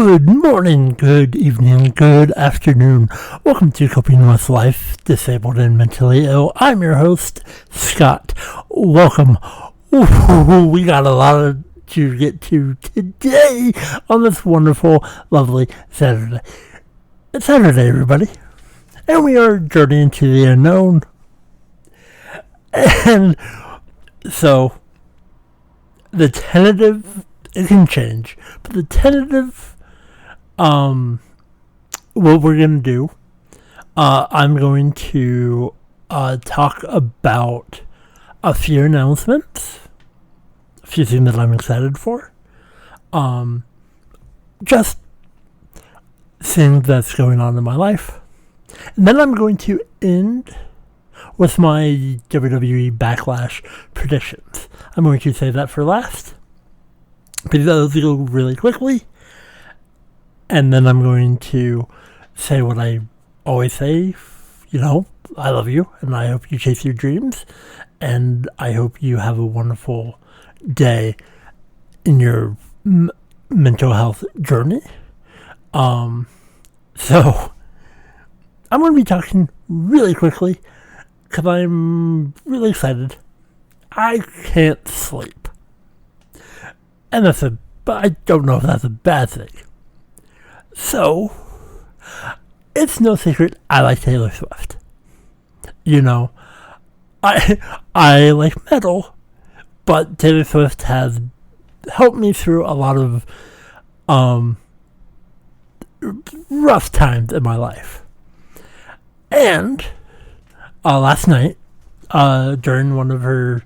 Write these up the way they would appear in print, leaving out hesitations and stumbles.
Good morning, good evening, good afternoon. Welcome to Coping with Life, Disabled and Mentally Ill. I'm your host, Scott. Welcome. Ooh, we got a lot to get to today on this wonderful, lovely Saturday. It's Saturday, everybody. And we are journeying to the unknown. And so, the tentative, it can change, but the tentative, what we're going to do, I'm going to talk about a few announcements, a few things that I'm excited for, just things that's going on in my life. And then I'm going to end with my WWE Backlash predictions. I'm going to save that for last, because those go really quickly. And then I'm going to say what I always say, I love you, and I hope you chase your dreams, and I hope you have a wonderful day in your mental health journey. So, I'm going to be talking really quickly, because I'm really excited. I can't sleep. And I don't know if that's a bad thing. So, it's no secret I like Taylor Swift. I like metal, but Taylor Swift has helped me through a lot of rough times in my life. And last night, during one of her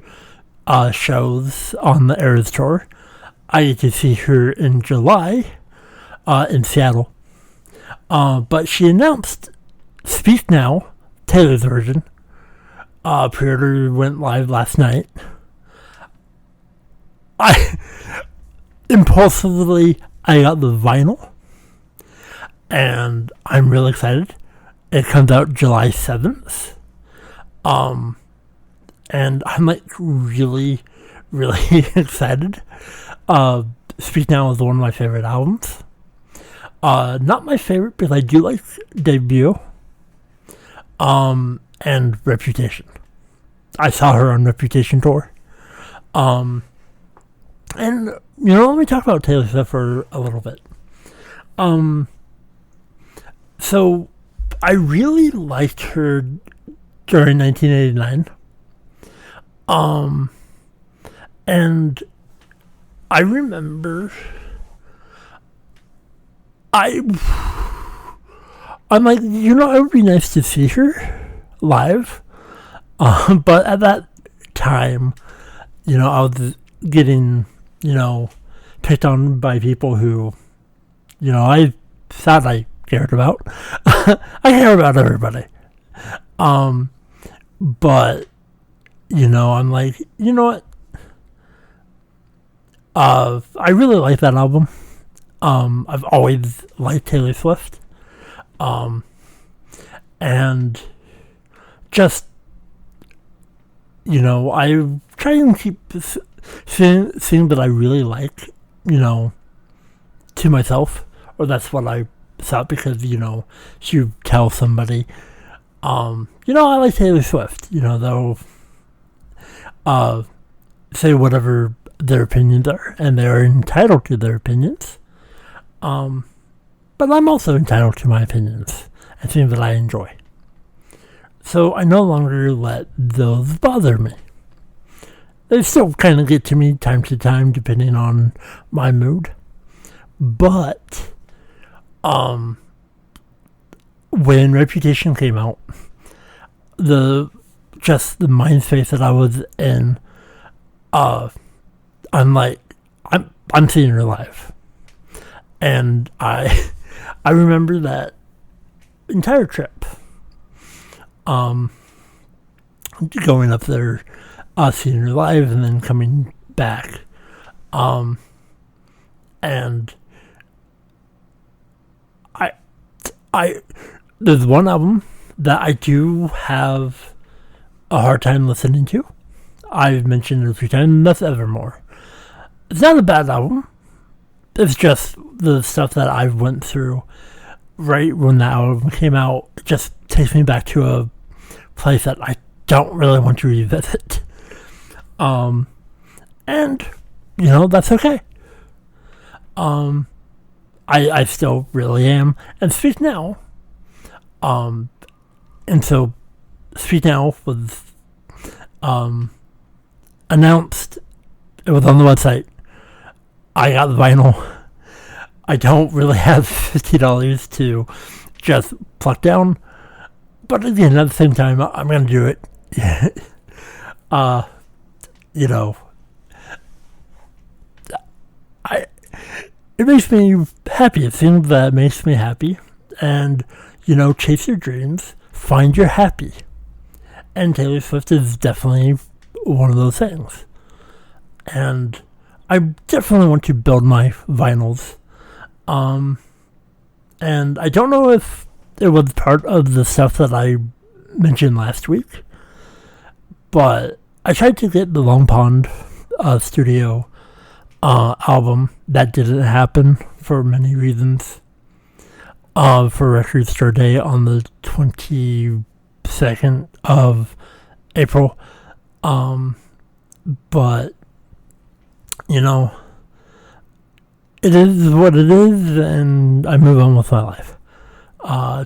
shows on the Eras Tour, I get to see her in July in Seattle. But she announced Speak Now, Taylor's version. Pre-order went live last night. I got the vinyl, and I'm really excited. It comes out July 7th. And I'm really, really excited. Speak Now is one of my favorite albums. Not my favorite, because I do like Debut. And Reputation. I saw her on Reputation tour. And, let me talk about Taylor Swift for a little bit. So, I really liked her during 1989. And I remember I'm like, it would be nice to see her live. But at that time, I was getting, picked on by people who, I thought I cared about. I care about everybody. But, I'm like, what? I really like that album. I've always liked Taylor Swift. And just, I try and keep things that I really like, to myself. Or that's what I thought, because, you tell somebody, I like Taylor Swift, they'll say whatever their opinions are, and they're entitled to their opinions. But I'm also entitled to my opinions and things that I enjoy. So I no longer let those bother me. They still kind of get to me time to time, depending on my mood. But when Reputation came out, the mind space that I was in, I'm like, I'm seeing her live. And I remember that entire trip, going up there, seeing her live, and then coming back, and there's one album that I do have a hard time listening to. I've mentioned it a few times, and that's Evermore. It's not a bad album, it's just the stuff that I went through right when the album came out. It just takes me back to a place that I don't really want to revisit. And that's okay. I still really am. And Speak Now, and so Speak Now was announced. It was on the website. I got the vinyl. I don't really have $50 to just pluck down, but again, at the same time, I'm gonna do it. It makes me happy. It seems that makes me happy, and chase your dreams, find your happy, and Taylor Swift is definitely one of those things. And I definitely want to build my vinyls. And I don't know if it was part of the stuff that I mentioned last week, but I tried to get the Long Pond studio album. That didn't happen for many reasons. For Record Store Day on the 22nd of April. But it is what it is, and I move on with my life.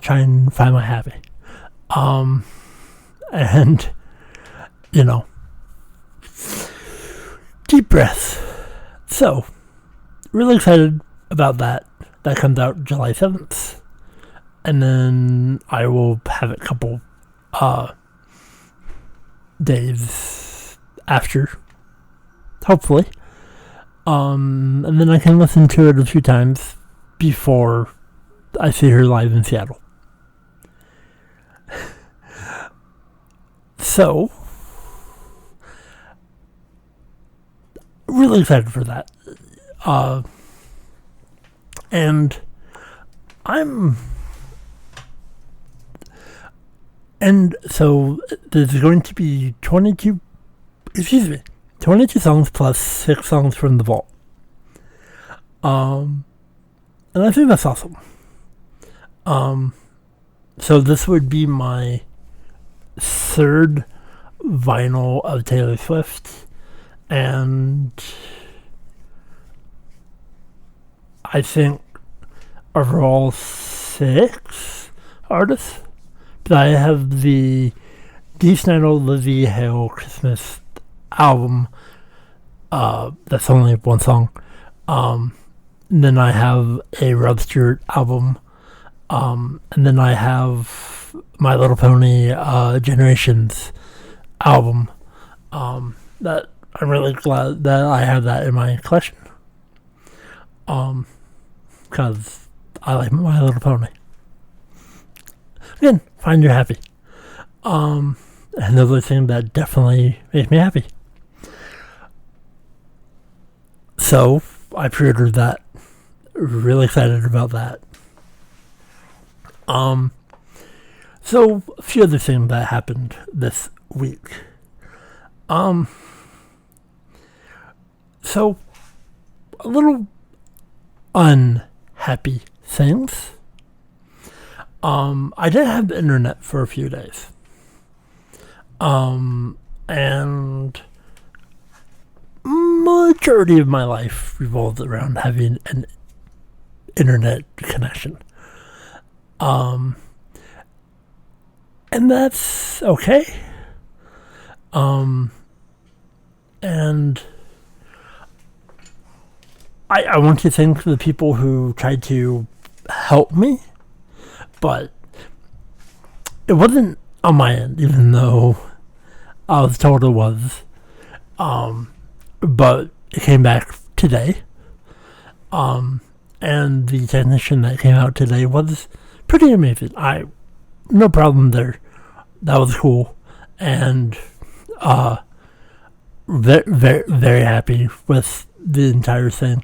Try and find my happy. And, deep breaths. So, really excited about that. That comes out July 7th. And then I will have it a couple days after, hopefully. And then I can listen to it a few times before I see her live in Seattle. So, really excited for that. And so there's going to be 22 songs plus 6 songs from the vault. And I think that's awesome. So this would be my 3rd vinyl of Taylor Swift, and I think overall 6 artists. But I have the Dee Snider, Lizzie Hale Christmas album. That's only one song. And then I have a Rod Stewart album. And then I have My Little Pony Generations album. That I'm really glad that I have that in my collection. Because I like My Little Pony. Again, find your happy. Another thing that definitely makes me happy. So, I pre-ordered that. Really excited about that. So, a few other things that happened this week. So, a little unhappy things. I didn't have the internet for a few days. And majority of my life revolves around having an internet connection. And that's okay. And I want to thank the people who tried to help me, but it wasn't on my end, even though I was told it was. But it came back today. And the technician that came out today was pretty amazing. No problem there. That was cool. And very, very, very happy with the entire thing.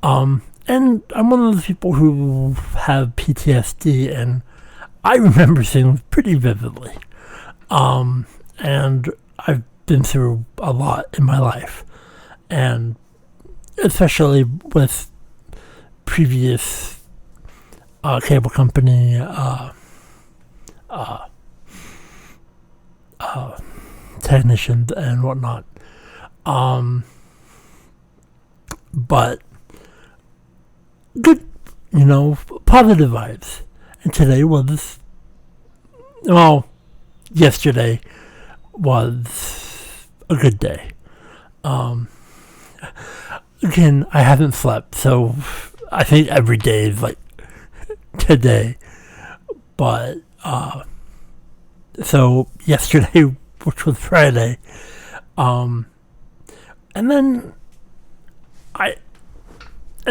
And I'm one of those people who have PTSD, and I remember things pretty vividly. And I've been through a lot in my life. And especially with previous cable company technicians and whatnot. But good, positive vibes. And today was, yesterday was a good day. Again, I haven't slept, so I think every day is like today. But, so yesterday, which was Friday, and then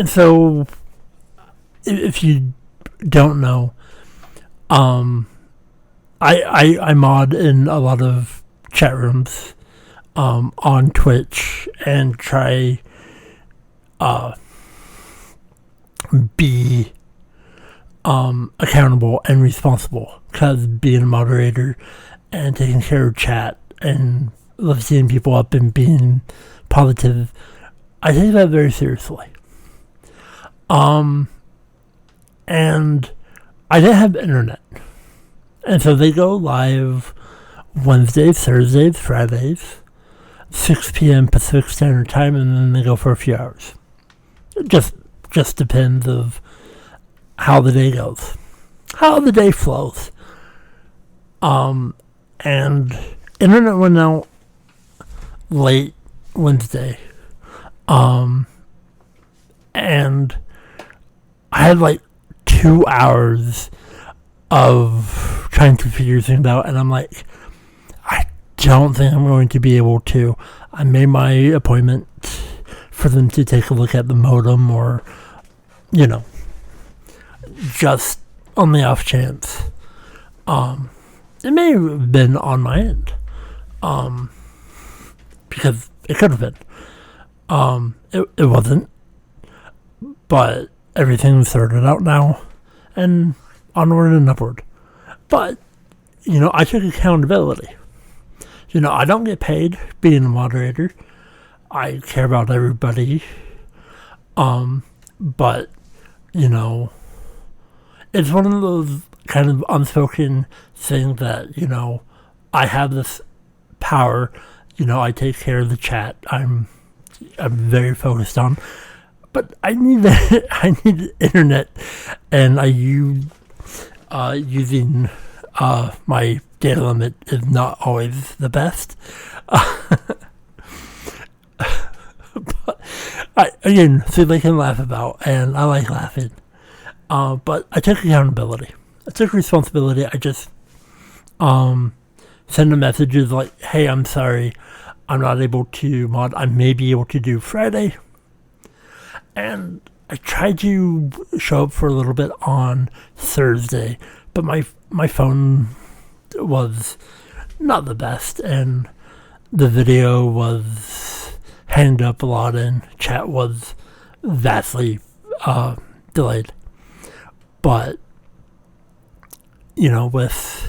so if you don't know, I mod in a lot of chat rooms, on Twitch and try, be, accountable and responsible, because being a moderator and taking care of chat and lifting people up and being positive, I take that very seriously. And I didn't have internet. And so they go live Wednesdays, Thursdays, Fridays, 6 p.m. Pacific Standard Time, and then they go for a few hours. It just depends of how the day goes, how the day flows. And internet went out late Wednesday. And I had like 2 hours of trying to figure things out, and I'm like, I don't think I'm going to be able to. I made my appointment for them to take a look at the modem, or, just on the off chance. It may have been on my end, because it could have been. It wasn't, but everything's sorted out now, and onward and upward. But, I took accountability. I don't get paid being a moderator. I care about everybody. But, it's one of those kind of unspoken things that, I have this power. I take care of the chat. I'm very focused on. But I need internet, and I use using my data limit is not always the best. But so they can laugh about, and I like laughing. But I took accountability. I took responsibility. I just send a messages like, "Hey, I'm sorry, I'm not able to mod. I may be able to do Friday." And I tried to show up for a little bit on Thursday, but my phone was not the best, and the video was hanged up a lot, and chat was vastly delayed. But with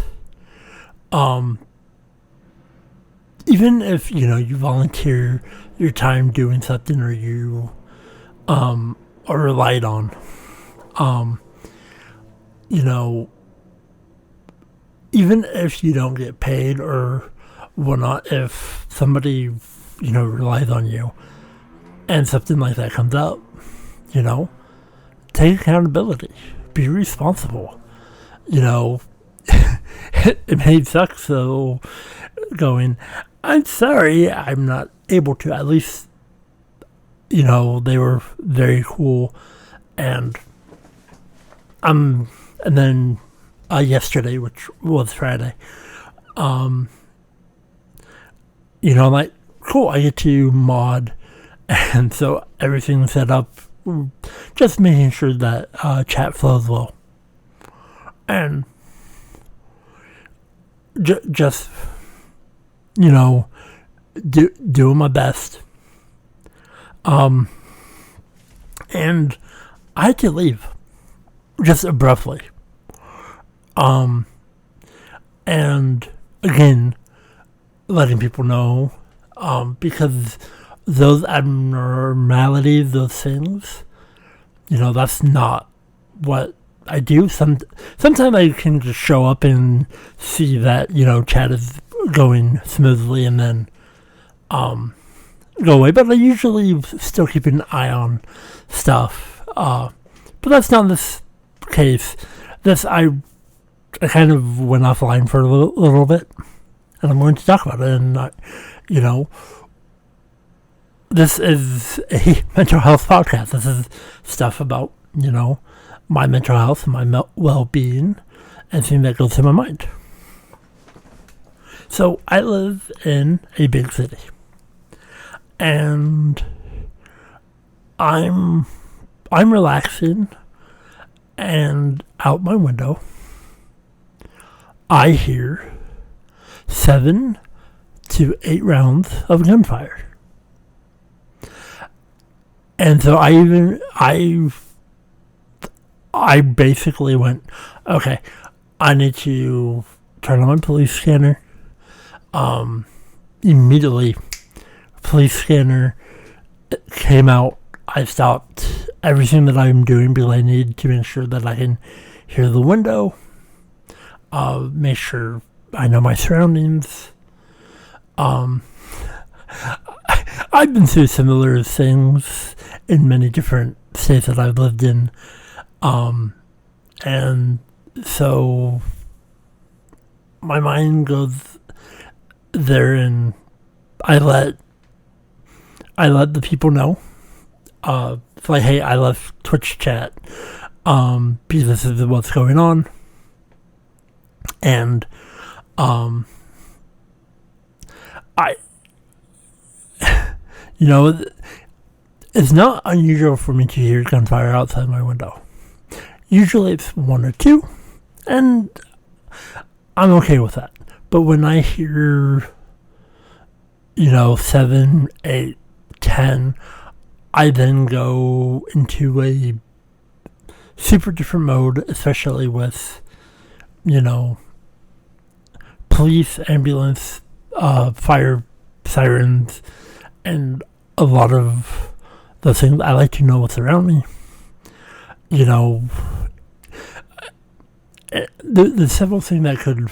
even if you volunteer your time doing something, or you are relied on, even if you don't get paid or whatnot, if somebody relies on you and something like that comes up, take accountability, be responsible. It may suck, so going, "I'm sorry, I'm not able to," at least they were very cool. And then yesterday, which was Friday, I'm like, cool, I get to mod, and so everything's set up, just making sure that chat flows well, and just doing my best. And I had to leave just abruptly. And again, letting people know, because those abnormalities, those things, that's not what I do. Sometimes I can just show up and see that, chat is going smoothly and then go away. But I usually still keep an eye on stuff. But that's not this case. I kind of went offline for a little bit, and I'm going to talk about it. And, this is a mental health podcast. This is stuff about, my mental health and my well-being and things that goes through my mind. So I live in a big city, and I'm relaxing, and out my window I hear 7 to 8 rounds of gunfire. And so I basically went, okay, I need to turn on my police scanner. Immediately, police scanner came out. I stopped everything that I'm doing because I need to make sure that I can hear the window, make sure I know my surroundings. I've been through similar things in many different states that I've lived in. And so my mind goes there, and I let the people know. It's like, hey, I left Twitch chat, because this is what's going on. And, it's not unusual for me to hear gunfire outside my window. Usually it's 1 or 2, and I'm okay with that. But when I hear, 7, 8, 10, I then go into a super different mode, especially with, police, ambulance, fire sirens, and a lot of the things. I like to know what's around me. There's several things that could,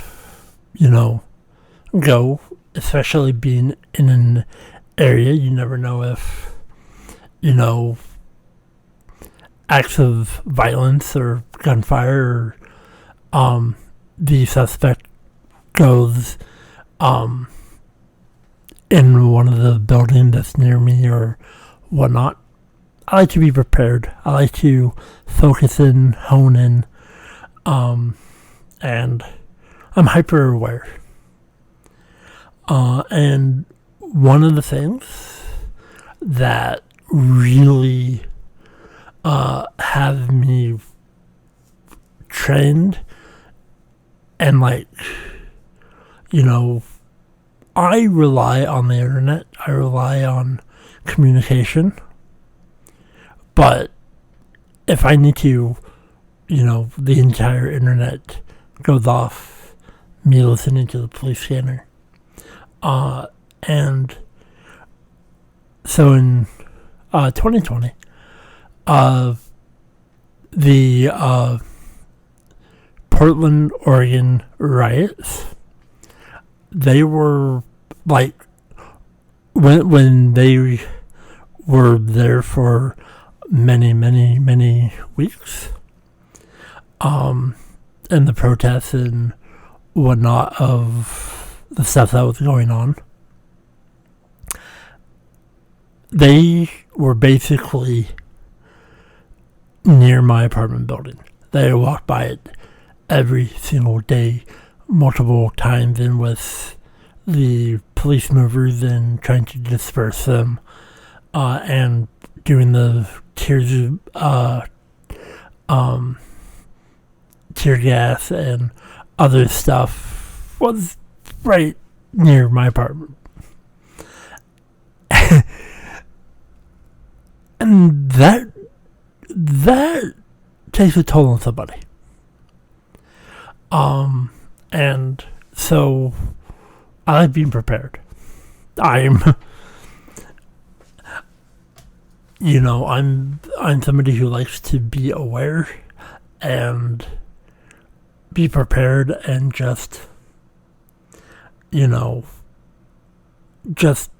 go, especially being in an area. You never know if, acts of violence or gunfire or the suspect goes in one of the buildings that's near me or whatnot. I like to be prepared. I like to focus in, hone in, and I'm hyper aware. And one of the things that really have me trained and I rely on the internet. I rely on communication. But if I need to, the entire internet goes off, me listening to the police scanner. And so in 2020, the Portland, Oregon riots, they were when they were there for many, many, many weeks, and the protests and whatnot of the stuff that was going on, they were basically near my apartment building. They walked by it every single day, multiple times, and with the police movers and trying to disperse them, and doing the tear gas and other stuff was right near my apartment. And that takes a toll on somebody. And so I like being prepared. I'm somebody who likes to be aware and be prepared and just just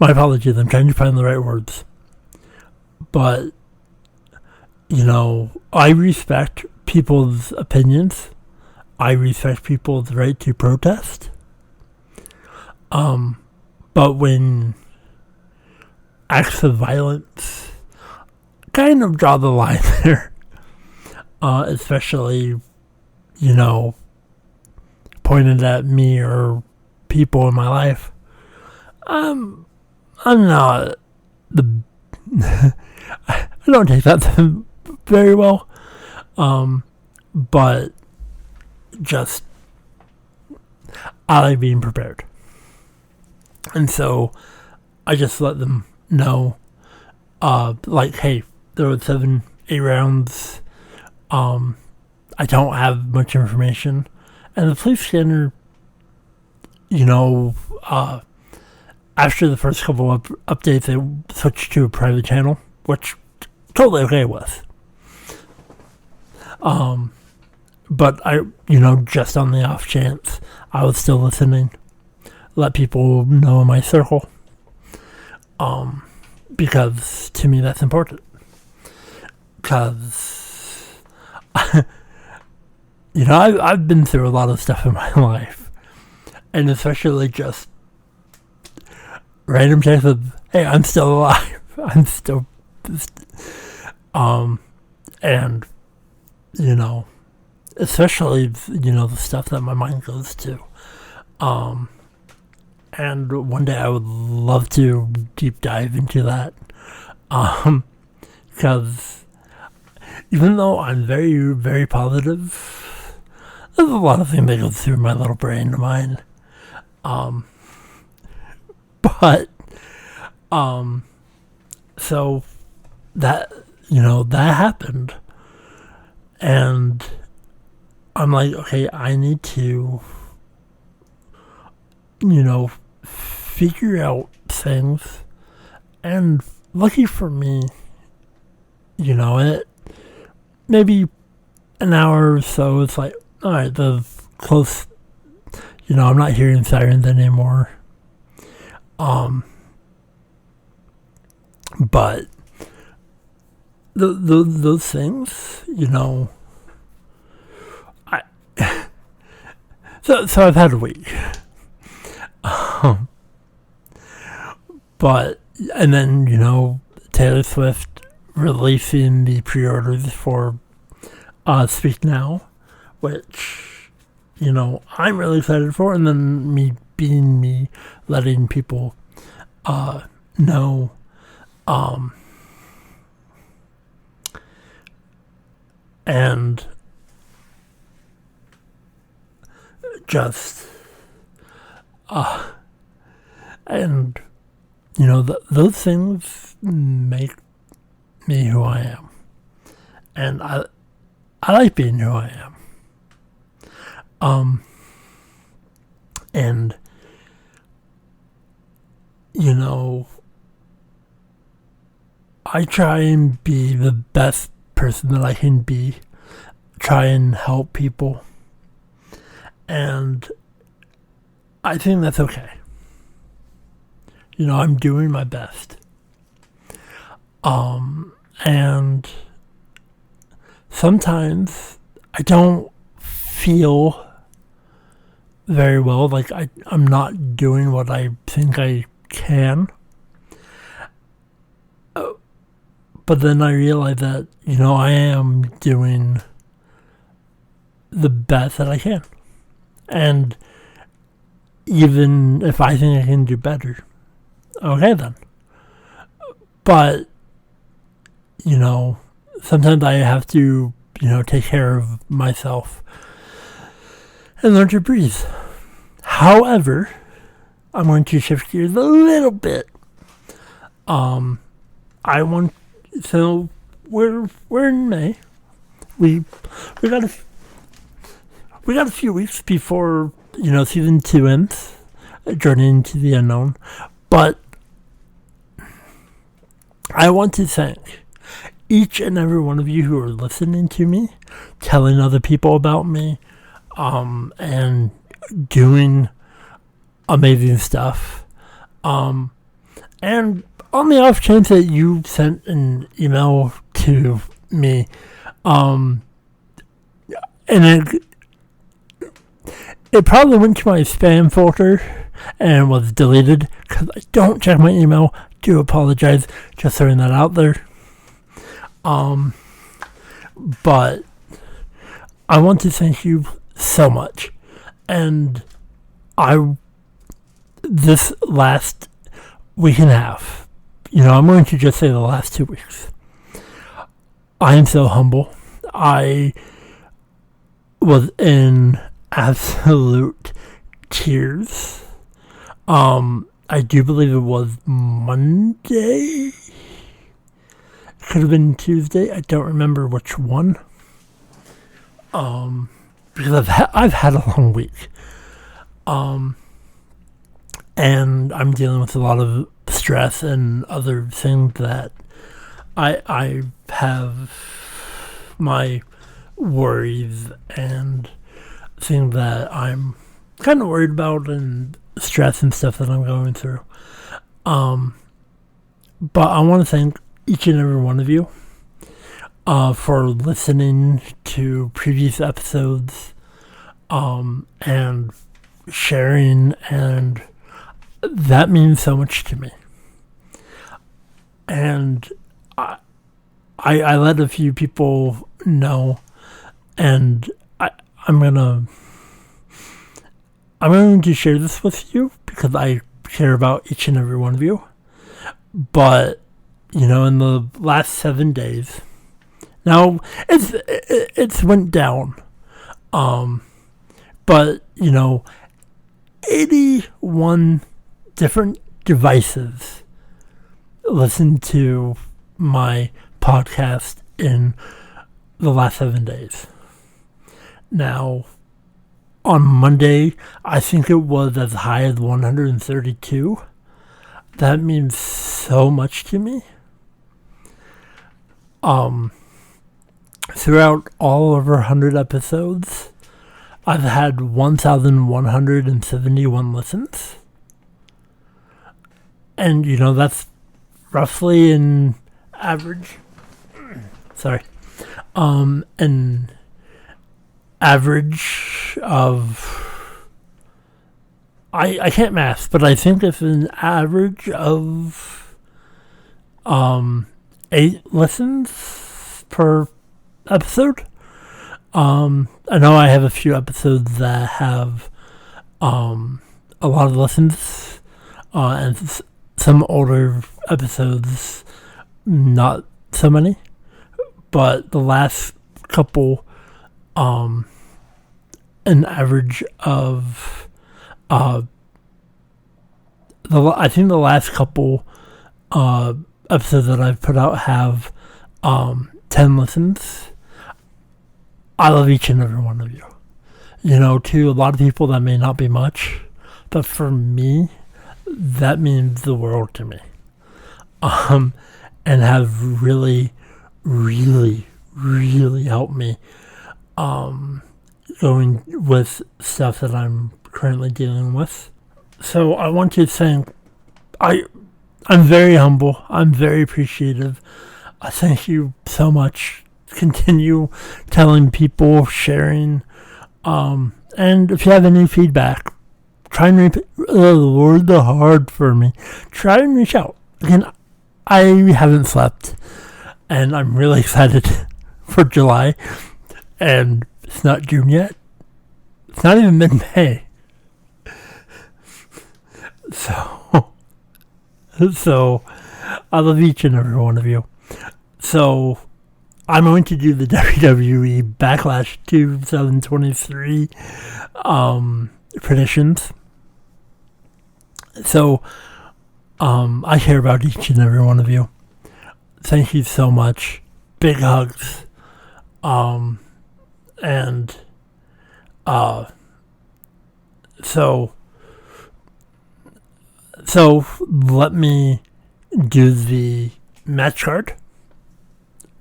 my apologies, I'm trying to find the right words. But I respect people's opinions. I respect people's right to protest. But when acts of violence kind of draw the line there, especially, pointed at me or people in my life, I'm not I don't take that very well. But just I like being prepared. And so I just let them know, hey, there were 7-8 rounds. I don't have much information. And the police scanner, after the first couple of updates, they switched to a private channel, which totally okay with. But I, just on the off chance, I was still listening. Let people know in my circle. Because to me that's important. Because, I've been through a lot of stuff in my life. And especially just random checks of, hey, I'm still alive. I'm still, and, especially, the stuff that my mind goes to. And one day I would love to deep dive into that. Because even though I'm very, very positive, there's a lot of things that go through my little brain of mine. So that, that happened. And I'm like, okay, I need to, figure out things. And lucky for me, it maybe an hour or so, it's like, all right, the close, I'm not hearing sirens anymore. But those things, so I've had a week. But, and then, Taylor Swift releasing the pre-orders for Speak Now, which, I'm really excited for, and then me letting people know, and just, and, those things make me who I am. And I like being who I am. And, I try and be the best person that I can be. Try and help people. And I think that's okay. I'm doing my best. And sometimes I don't feel very well, like I'm not doing what I think I can. But then I realize that, I am doing the best that I can. And even if I think I can do better, okay then. But, sometimes I have to, take care of myself and learn to breathe. However, I'm going to shift gears a little bit. So we're in May. We got a few weeks before season 2 ends, Journey into the Unknown. But I want to thank each and every one of you who are listening to me, telling other people about me, and doing amazing stuff. And on the off chance that you sent an email to me, and it probably went to my spam folder and was deleted because I don't check my email. Do apologize, just throwing that out there. But I want to thank you so much. And this last week and a half, I'm going to just say the last 2 weeks, I am so humble. I was in absolute tears. I do believe it was Monday. Could have been Tuesday. I don't remember which one. Because I've had a long week. And I'm dealing with a lot of stress and other things that I have my worries and things that I'm kind of worried about and stress and stuff that I'm going through. But I want to thank each and every one of you for listening to previous episodes and sharing, and that means so much to me. And I let a few people know, and I'm going to share this with you because I care about each and every one of you. But in the last 7 days, now it's went down, but 81 different devices listened to my podcast in the last 7 days. Now, on Monday, I think it was as high as 132. That means so much to me. Throughout all over 100 episodes, I've had 1,171 listens. And, that's roughly an average. Sorry. An average of... I can't math, but I think it's an average of 8 listens per episode. I know I have a few episodes that have a lot of listens, and some older episodes not so many. But the last couple, an average of I think the last couple episodes that I've put out have 10 listens. I love each and every one of you. To a lot of people that may not be much, but for me, that means the world to me. And have really, really, really helped me going with stuff that I'm currently dealing with. So I want to thank, I'm very humble, I'm very appreciative. I thank you so much. Continue telling people, sharing, and if you have any feedback, try and words are hard for me. Try and reach out. Again, I haven't slept, and I'm really excited for July, and it's not June yet. It's not even mid-May. So I love each and every one of you. So I'm going to do the WWE Backlash 2023 predictions. So I care about each and every one of you. Thank you so much. Big hugs. And So let me do the match card.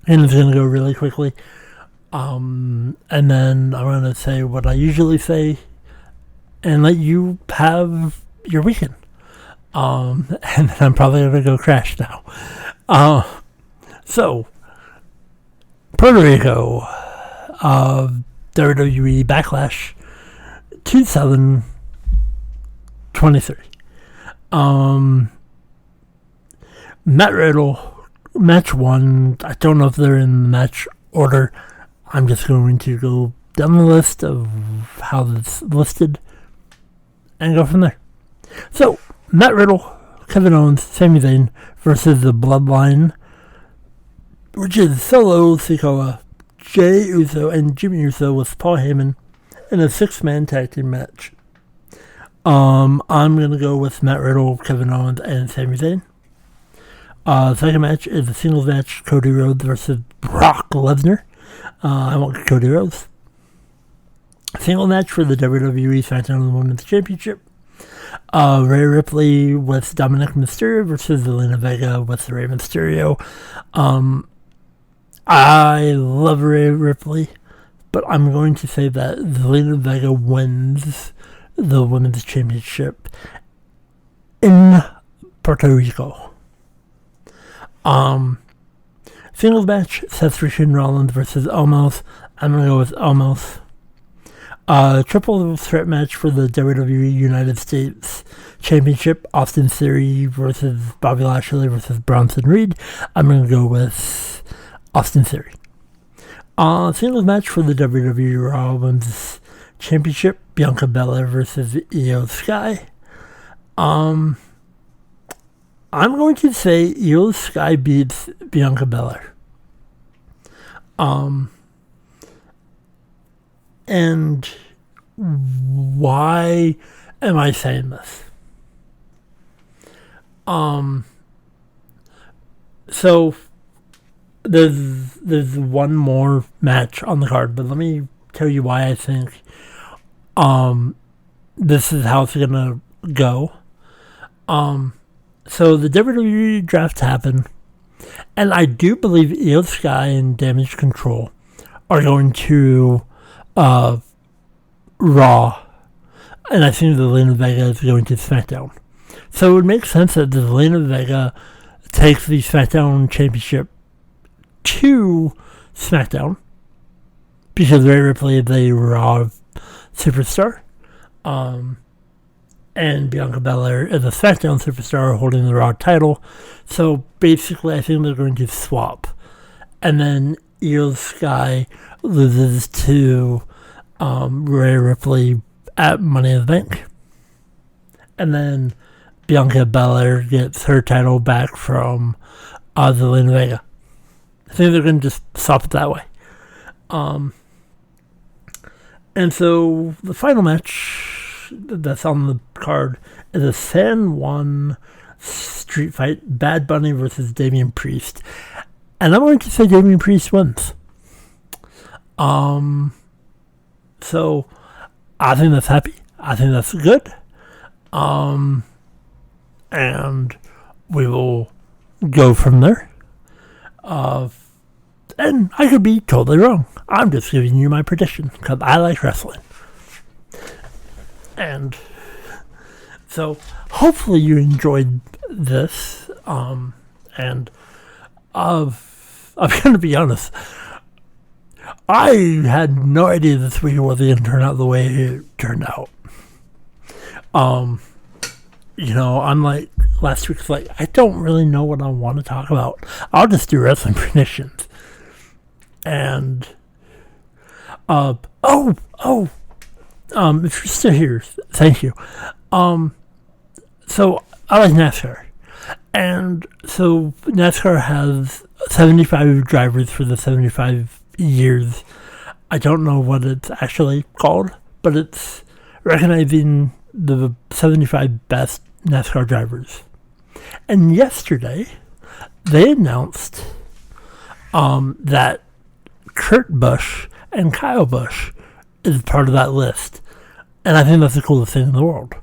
And it's going to go really quickly. And then I'm going to say what I usually say and let you have your weekend. And then I'm probably going to go crash now. So, Puerto Rico, WWE Backlash 2023. Matt Riddle, match 1. I don't know if they're in the match order. I'm just going to go down the list of how it's listed and go from there. So, Matt Riddle, Kevin Owens, Sami Zayn versus the Bloodline, which is Solo Sikoa, Jey Uso, and Jimmy Uso with Paul Heyman in a 6-man tag team match. I'm going to go with Matt Riddle, Kevin Owens, and Sami Zayn. Second match is a singles match, Cody Rhodes versus Brock Lesnar. I want Cody Rhodes. Single match for the WWE SmackDown Women's Championship. Rhea Ripley with Dominic Mysterio versus Zelina Vega with Rey Mysterio. I love Rhea Ripley, but I'm going to say that Zelina Vega wins the Women's Championship in Puerto Rico. Singles match, Seth Freakin' Rollins versus Omos. I'm going to go with Omos. Triple threat match for the WWE United States Championship, Austin Theory versus Bobby Lashley versus Bronson Reed. I'm going to go with Austin Theory. Singles match for the WWE Raw Women's Championship, Bianca Belair versus Io Sky. I'm going to say Io Sky beats Bianca Belair. And why am I saying this? So there's one more match on the card, but let me tell you why I think this is how it's gonna go. So the WWE draft happened, and I do believe Io Sky and Damage Control are going to Raw, and I think Zelina Vega is going to SmackDown. So it would make sense that Zelina Vega takes the SmackDown Championship to SmackDown, because Rhea Ripley is a Raw superstar, and Bianca Belair is a SmackDown superstar holding the Raw title. So basically, I think they're going to swap, and then Io Sky loses to Rhea Ripley at Money in the Bank, and then Bianca Belair gets her title back from Zelina Vega. I think they're going to just swap it that way. And so the final match that's on the card is a San Juan street fight, Bad Bunny versus Damian Priest. And I'm going to say Damian Priest wins. So I think that's happy. I think that's good. And we will go from there. And I could be totally wrong. I'm just giving you my prediction because I like wrestling. And so hopefully you enjoyed this. And I'm going to be honest. I had no idea this week was going to turn out the way it turned out. Unlike last week's, I don't really know what I want to talk about. I'll just do wrestling predictions. And, if you're still here, thank you. So I like NASCAR. And so NASCAR has 75 drivers for the 75 years. I don't know what it's actually called, but it's recognizing the 75 best NASCAR drivers. And yesterday, they announced that Kurt Busch and Kyle Busch is part of that list. And I think that's the coolest thing in the world.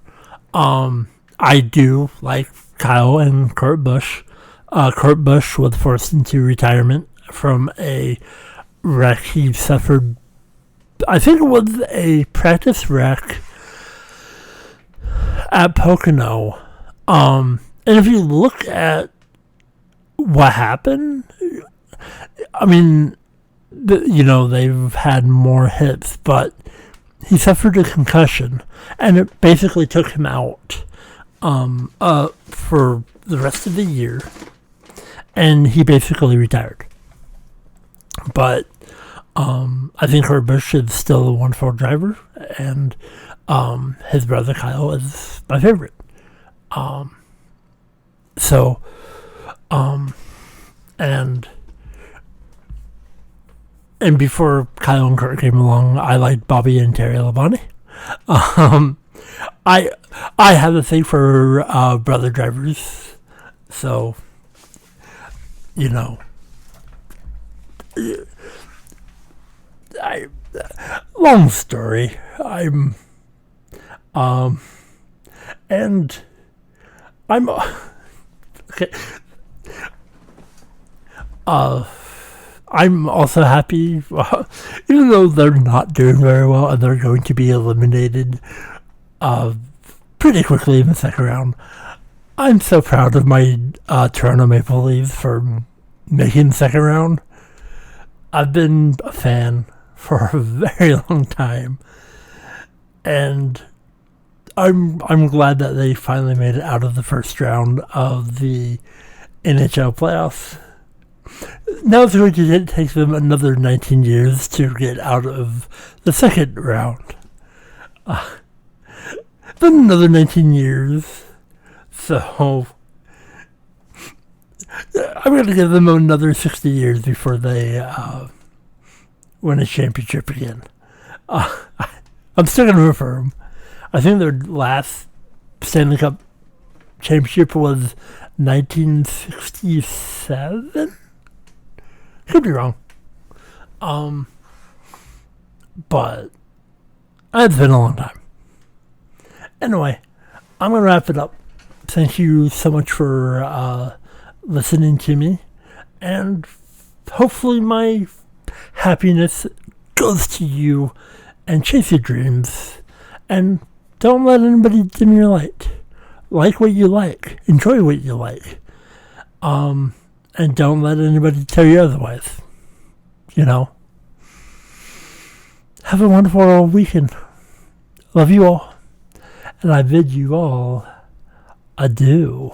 I do like Kyle and Kurt Busch. Kurt Busch was forced into retirement from a wreck he suffered. I think it was a practice wreck at Pocono. And if you look at what happened, I mean, they've had more hits, but he suffered a concussion, and it basically took him out for the rest of the year, and he basically retired. But I think Kurt Busch is still a wonderful driver, and his brother Kyle is my favorite. And before Kyle and Kurt came along, I liked Bobby and Terry Labonte. I have a thing for brother drivers, so long story. I'm okay. I'm also happy, even though they're not doing very well and they're going to be eliminated pretty quickly in the second round. I'm so proud of my Toronto Maple Leafs for making the second round. I've been a fan for a very long time, and I'm glad that they finally made it out of the first round of the NHL playoffs. Now it's going to take them another 19 years to get out of the second round. Then another 19 years. So I'm going to give them another 60 years before they win a championship again. I'm still going to root for them. I think their last Stanley Cup championship was 1967? Could be wrong. But it's been a long time. Anyway, I'm going to wrap it up. Thank you so much for listening to me. And hopefully my happiness goes to you, and chase your dreams. And don't let anybody dim your light. Like what you like. Enjoy what you like. And don't let anybody tell you otherwise. Have a wonderful weekend. Love you all. And I bid you all adieu.